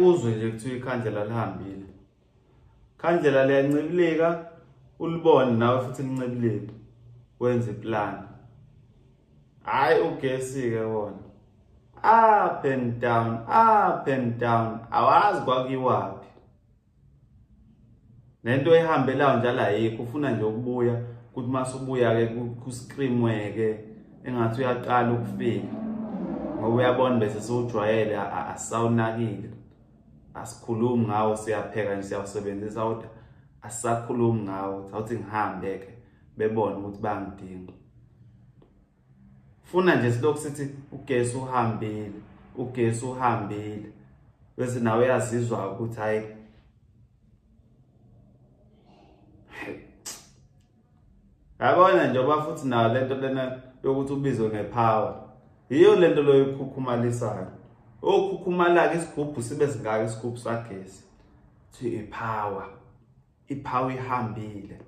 uzwe nje kuthiwa ikhandlela lihambile. Ikhandlela liyancibilika, ulibone nawe futhi lincibilike, wenze iplan. Hayi ugesi ke wona. Up and down, awazi kwakiwaphi. Lento ehambelayo njalo ayikho, ufuna nje ukubuya, ukuthi masubuya ke kuscreamweke engathi uyaqala ukufika. Ngoba uyabona bese sewujwayele asawunakile. Asikhulumi ngawo, siyapheka nje siyawusebenzisa kodwa asisakhulumi ngawo, awuthi ngihambe ke bebone ukuthi bangidinga. Funa nje silokhu sithi ugesi uhambile, bese nawe uyazizwa ukuthi hayi yabona njengoba futhi nayo lento lena yokuthi ubizwe ngepower, yiyo lento loyikhukhumalisayo. Okhukhumala ke isigubhu sibe singaka isigubhu sagesi, thi ipower ihambile,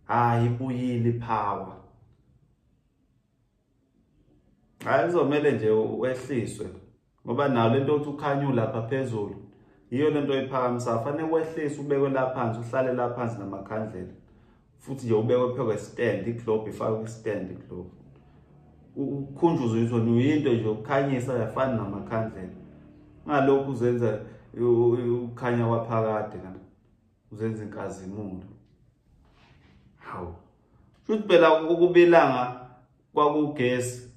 hayi ibuyile ipower. Ayizomele nje wehliswe ngoba nayo lento othi ukhanyula lapha phezulu, yiyo lento iphakamisa. Fanele wehliswe ubekwe lapha phansi, uhlale lapha phansi namakhandlela, futhi nje ubekwe phekwe stand, iglobe ifakwe stand iglobe. Ukhunjuzwe izona uyinto nje ukukhanyisa yafana namakhandlela. Ngalokhu uzenza ukhanya kwaphakade kana uzenza inkazimulo. Hawu. Futhi phela ukubilanga kwakugesi,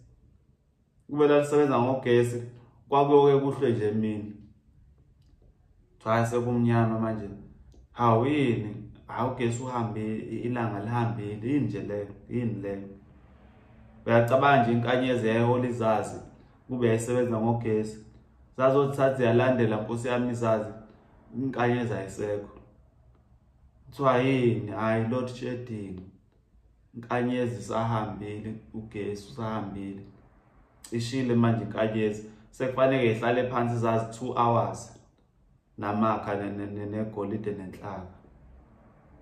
kubela lisebenza ngogesi, kwakuyoke kuhlwe nje emini. Cha sekumnyama manje. Hawu yini? Hawu ugesi uhambe, ilanga lihambile, yini nje leyo, yini leyo. Uyacabanga nje inkanyezi yayihole izazi kube yayisebenza ngogesi. Zazothatha yalandela Nkosi yami izazi, inkanyezi ayisekho. Kuthiwa yini? Hayi load shedding. Inkanyezi sahambile, ugesi usahambile. Ishile manje inkanyezi. Sekufanele ihlale phansi izazi 2 hours namakha negolide nenhlaka.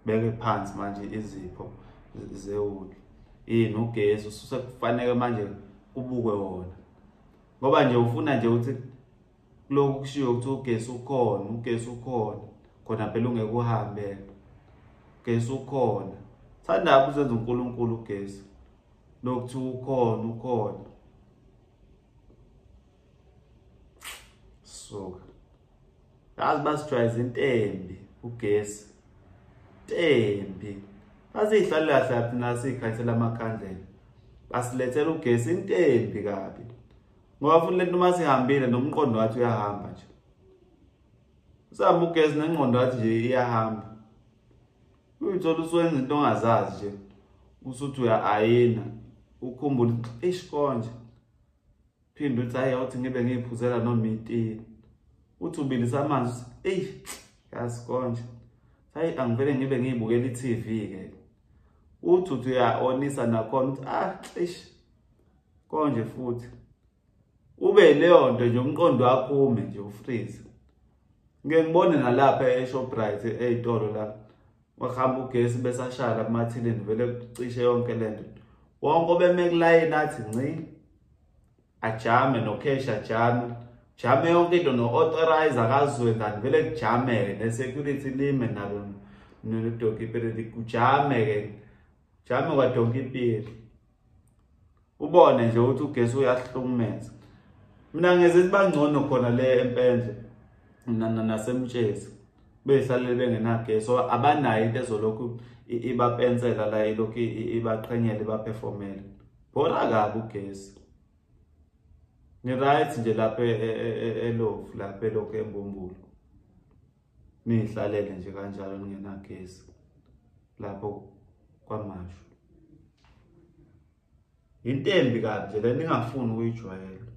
Beke phansi manje izipho zewuli. Yini ugesi usekufanele manje ubukwe wona. Ngoba nje ufuna nje ukuthi lokhu kushiwo ukuthi ugesi ukhona, khona phela ungeke uhambe. Ugesi ukhona. Thanda uzenza uNkulunkulu ugesi. Lokuthi ukhona. So yazi basijwayeze intembi ugesi. Intembi. Asihlala lapha nasikhathela amakhandlela. Basilethela ugesi intembi kabi. Ngoba futhi lento masihambile nomqondo wathi uyahamba nje. Usama ugesi nengqondo wathi nje iyahamba. Uyithola uswenza into ongazazi nje. Usuthi uyayina, ukhumbula konje. Phinde uthi hayi awuthi ngibe ngiphuzela noma iti. Uthi ubilisa amanzi, yazi konje. Hayi angivele ngibe ngibukela iTV ke. Uthi uyaonisa nakhona uthi konje futhi. Ube leyo nto nje umqondo wakho ume nje ufreeze. Ngeke ngibone nalapha eShoprite ezitolo la. Wahamba ugesi besashaya kumathilini vele kucishe yonke lento. Wonke obeme kulayini athi nci. Ajame nocash ajame. Jame yonke into no-authorizer akazwe ngani vele kujame ne-security lime nalo no-donkey kujame ke. Jame kwa-donkey. Ubone nje ukuthi ugesi uyahlukumeza. Mina ngeze bangcono khona le empendle nasemtshezi. Behlalele bengenagesi so abanayo into ezolokhu ibapensela la ilokhu ibaqhenyela ibaperformela. Bora kabi ugesi. Ni right nje lapha elofu lapha lokho embumbulu. Nihlalele nje kanjalo ningenagesi lapho kwamashu. Intembi kabi nje le ningafuni ukuyijwayela.